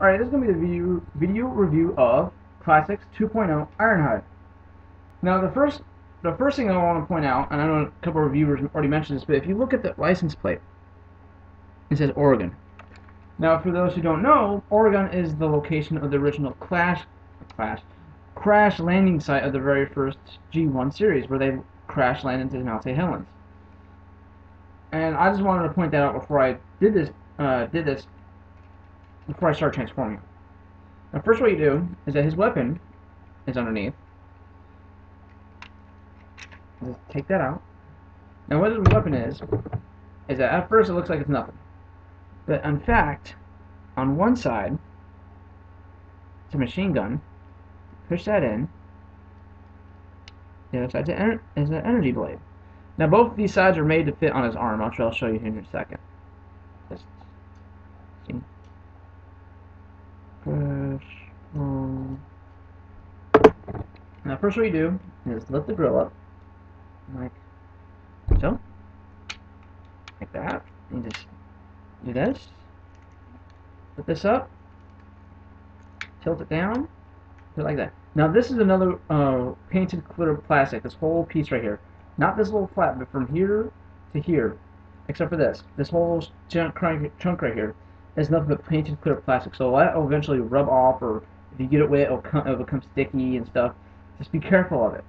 Alright, this is going to be the video review of Classics 2.0 Ironhide. Now the first thing I want to point out, and I know a couple of reviewers already mentioned this, but if you look at the license plate, it says Oregon. Now for those who don't know, Oregon is the location of the original crash landing site of the very first G1 series, where they crash landed into Mount St. Helens. And I just wanted to point that out before I did this before I start transforming. Now first what you do is that his weapon is underneath. Just take that out. Now what his weapon is that at first it looks like it's nothing. But in fact, on one side, it's a machine gun. Push that in. The other side is an energy blade. Now both of these sides are made to fit on his arm. I'll show you here in a second. Just see. Push. Now first what you do is lift the grill up, like so, like that. And just do this. Put this up. Tilt it down. Put it like that. Now this is another painted clear plastic. This whole piece right here, not this little flap, but from here to here, except for this whole chunk right here is nothing but painted clear plastic. So that will eventually rub off, or if you get it wet, it'll become sticky and stuff. Just be careful of it,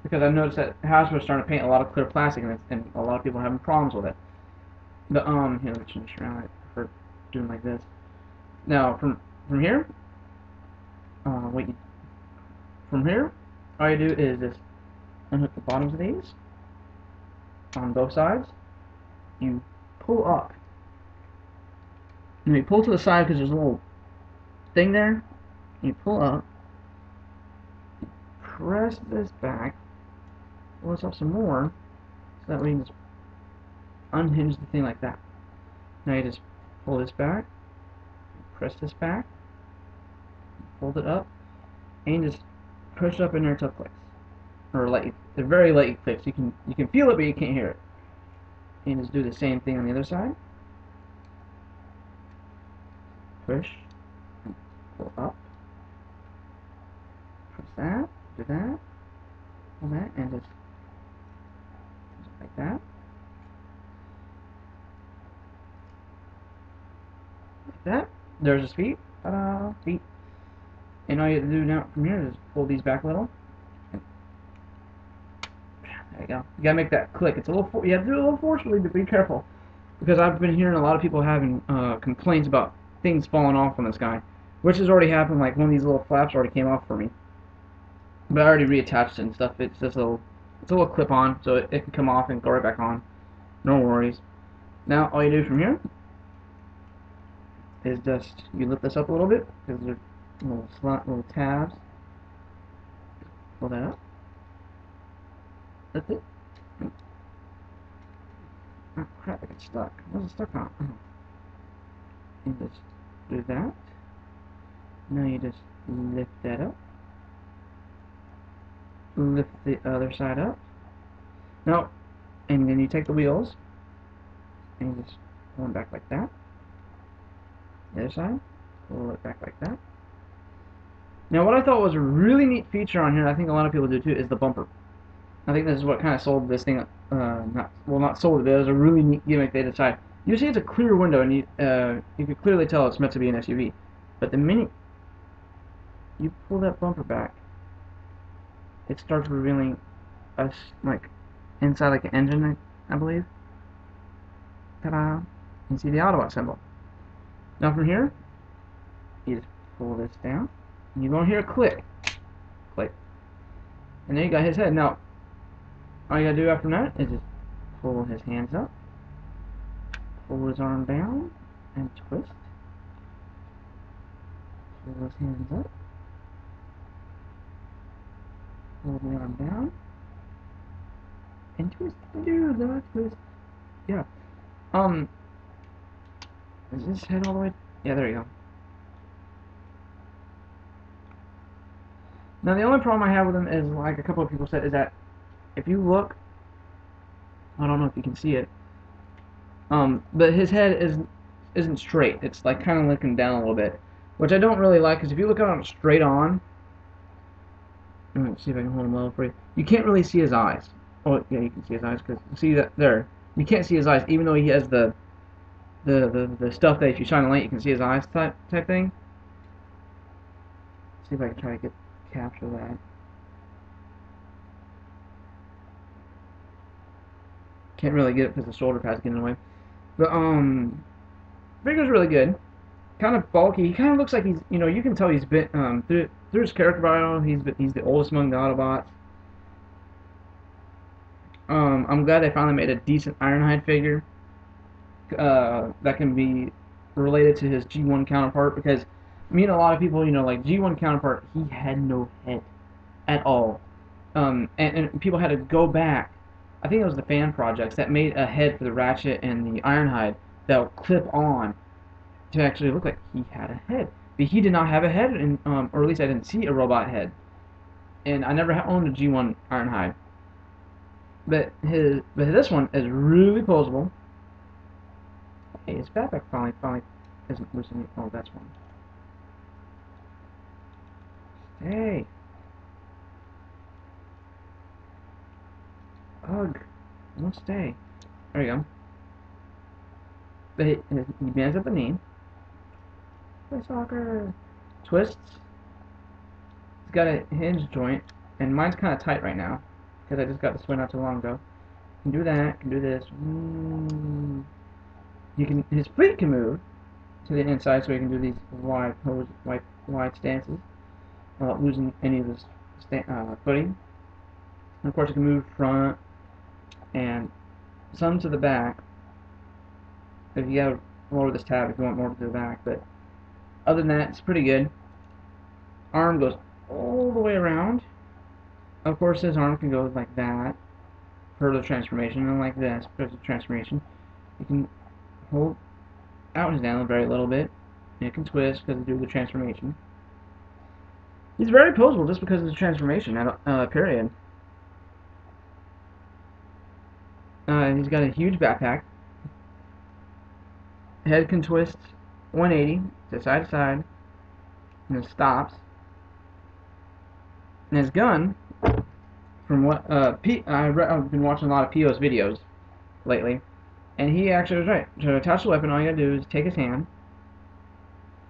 because I noticed that Hasbro's starting to paint a lot of clear plastic, and a lot of people are having problems with it. But here, let me change around. I prefer doing like this. Now from here, wait. From here, all you do is just unhook the bottoms of these on both sides. You pull up. And you pull to the side because there's a little thing there. You pull up. Press this back. Pull this up some more. So that way you just unhinge the thing like that. Now you just pull this back. Press this back. Fold it up. And you just push it up in there until it clicks. Or light, they're very light clicks. You can feel it, but you can't hear it. And just do the same thing on the other side. Push, pull up. Press that, do that, pull that, and just like that. Like that. There's his feet. Ta-da! Feet. And all you have to do now from here is pull these back a little. There you go. You gotta make that click. It's a little. You have to do it a little forcefully, but be careful, because I've been hearing a lot of people having complaints about things falling off on this guy, which has already happened. Like one of these little flaps already came off for me, but I already reattached it and stuff. It's just a little clip on, so it can come off and go right back on. No worries. Now all you do from here is just you lift this up a little bit, because there's little tabs. Pull that up. That's it. Oh crap, I got stuck. What's it stuck on? Oh. You just do that. Now you just lift that up. Lift the other side up. Now, and then you take the wheels and you just pull them back like that. The other side, pull it back like that. Now what I thought was a really neat feature on here, I think a lot of people do too, is the bumper. I think this is what kind of sold this thing, not sold it, but it was a really neat gimmick they decided. You see it's a clear window, and you can clearly tell it's meant to be an SUV. But the minute you pull that bumper back, it starts revealing us, like, inside like an engine, I believe. Ta-da! You can see the Autobot symbol. Now from here, you just pull this down, and you're going to hear a click. Click. And then you got his head. Now, all you gotta do after that is just pull his hands up, pull his arm down, and twist. Pull his hands up, pull the arm down, and twist. Do the twist. Yeah. Is this head all the way? Yeah, there you go. Now the only problem I have with him is, like a couple of people said, is that if you look, I don't know if you can see it, but his head isn't straight. It's like kind of looking down a little bit. which I don't really like, because if you look at him straight on, let's see if I can hold him low for you. You can't really see his eyes. Oh, yeah, you can see his eyes, because see that there. You can't see his eyes, even though he has the stuff that if you shine a light, you can see his eyes type thing. Let's see if I can try to capture that. Can't really get it because the shoulder pad's getting in the way. But figure's really good. Kind of bulky. He kind of looks like he's, you know, you can tell he's been through his character bio. He's the oldest among the Autobots. I'm glad they finally made a decent Ironhide figure that can be related to his G1 counterpart, because me and a lot of people, you know, like G1 counterpart, he had no head at all. And people had to go back. I think it was the fan projects that made a head for the Ratchet and the Ironhide that would clip on to actually look like he had a head. But he did not have a head, or at least I didn't see a robot head. And I never owned a G1 Ironhide. But this one is really posable. Hey, his backpack finally isn't loosening. Oh, that's one. Hey. Ugh. Don't stay. There you go. But he bends at the knee. Play soccer. Twists. It's got a hinge joint, and mine's kind of tight right now because I just got this one not too long ago. Can do that. Can do this. You can. His feet can move to the inside, so he can do these wide stances without losing any of his footing. And of course, you can move front and some to the back. If you gotta lower this tab if you want more to the back, but other than that, it's pretty good. Arm goes all the way around. Of course, his arm can go like that for the transformation, and like this for the transformation. You can hold out his hand very little bit, and it can twist because of the transformation. He's very posable just because of the transformation. Period. He's got a huge backpack. Head can twist 180 to side, and it stops. And his gun, from what I've been watching a lot of P.O.'s videos lately, and he actually was right. To attach the weapon, all you gotta do is take his hand,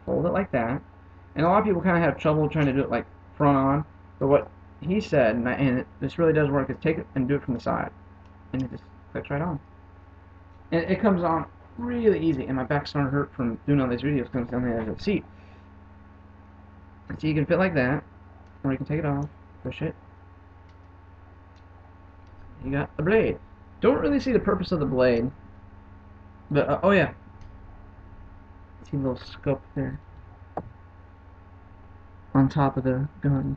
hold it like that, and a lot of people kind of have trouble trying to do it like front on, but what he said, and this really does work, is take it and do it from the side, and it just clicks right on. And it comes on really easy, and my back's starting to hurt from doing all these videos because I'm on the edge of the seat. So you can fit like that, or you can take it off, push it. You got the blade. Don't really see the purpose of the blade, but oh yeah, see a little scope there on top of the gun.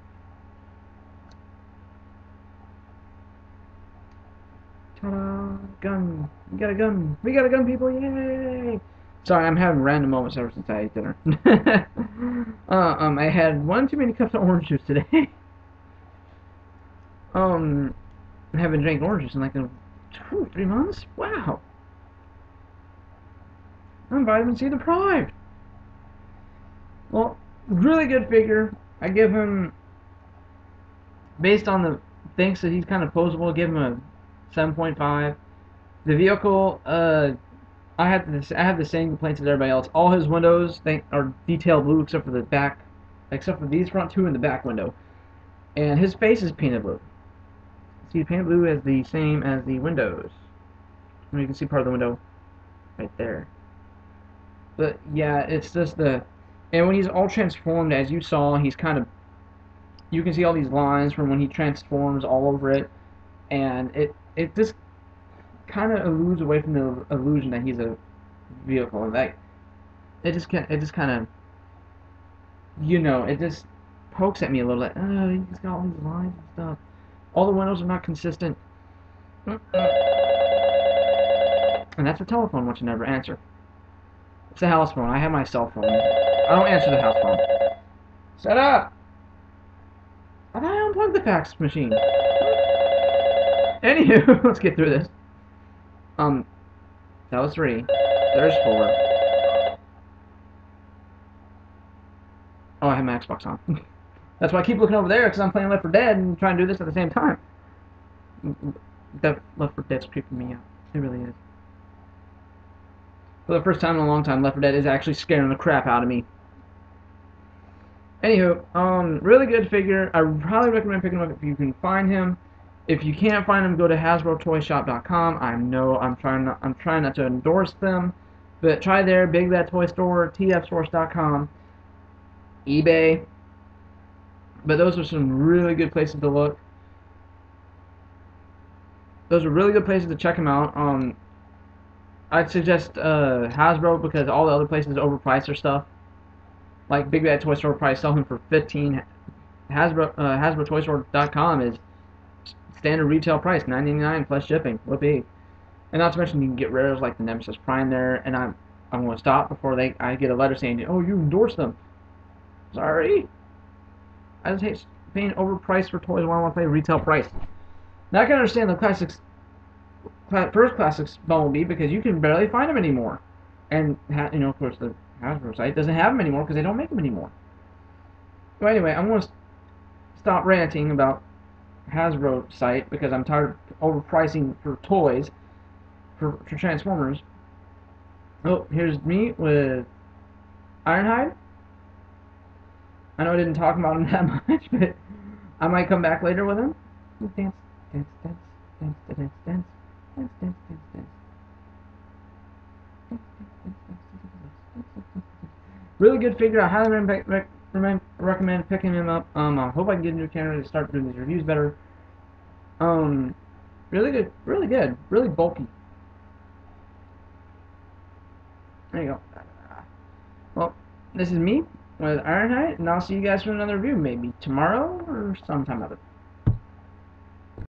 Ta-da! Gun! We got a gun! We got a gun, people! Yay! Sorry, I'm having random moments ever since I ate dinner. I had one too many cups of orange juice today. I haven't drank orange juice in like 3 months. Wow! I'm vitamin C deprived. Well, really good figure. I give him, based on the thinks that he's kind of posable, give him a 7.5. The vehicle, I have the same complaints as everybody else. All his windows are detailed blue except for the back, except for these front two and the back window. And his face is painted blue. See, painted blue is the same as the windows. And you can see part of the window right there. But yeah, it's just and when he's all transformed, as you saw, he's kind of, you can see all these lines from when he transforms all over it, and it just kind of alludes away from the illusion that he's a vehicle. Like it just kind of, you know, it just pokes at me a little. Like, oh, he's got all these lines and stuff. All the windows are not consistent. And that's a telephone which I never answer. It's a house phone. I have my cell phone. I don't answer the house phone. Shut up! I thought I unplugged the fax machine. Anywho, let's get through this. That was 3. There's 4. Oh, I have my Xbox on. That's why I keep looking over there, because I'm playing Left 4 Dead and trying to do this at the same time. That Left 4 Dead's creeping me out. It really is. For the first time in a long time, Left 4 Dead is actually scaring the crap out of me. Anywho, really good figure. I highly recommend picking him up if you can find him. If you can't find him, go to HasbroToyShop.com. I know I'm trying not to endorse them, but try there. Big Bad Toy Store, TFSource.com, eBay. But those are some really good places to look. Those are really good places to check them out. I'd suggest Hasbro because all the other places overprice their stuff. Like Big Bad Toy Store probably sell him for 15. HasbroToyStore.com is standard retail price, $9.99 plus shipping. Whoopee. And not to mention you can get rares like the Nemesis Prime there. And I'm going to stop before I get a letter saying, oh, you endorse them. Sorry. I just hate paying overpriced for toys when I want to pay retail price. Now I can understand the classics, first classics Bumblebee because you can barely find them anymore. And of course the Hasbro site doesn't have them anymore because they don't make them anymore. Well, anyway, I'm going to stop ranting about Hasbro site because I'm tired of overpricing for toys for Transformers. Oh, here's me with Ironhide. I know I didn't talk about him that much, but I might come back later with him. Dance, dance, dance, dance, dance, dance, dance, dance, dance, dance. Really good figure. I highly recommend picking him up. I hope I can get into Canada to start doing these reviews better. Really good, really bulky. There you go. Well, this is me with Ironhide, and I'll see you guys for another review, maybe tomorrow or sometime other.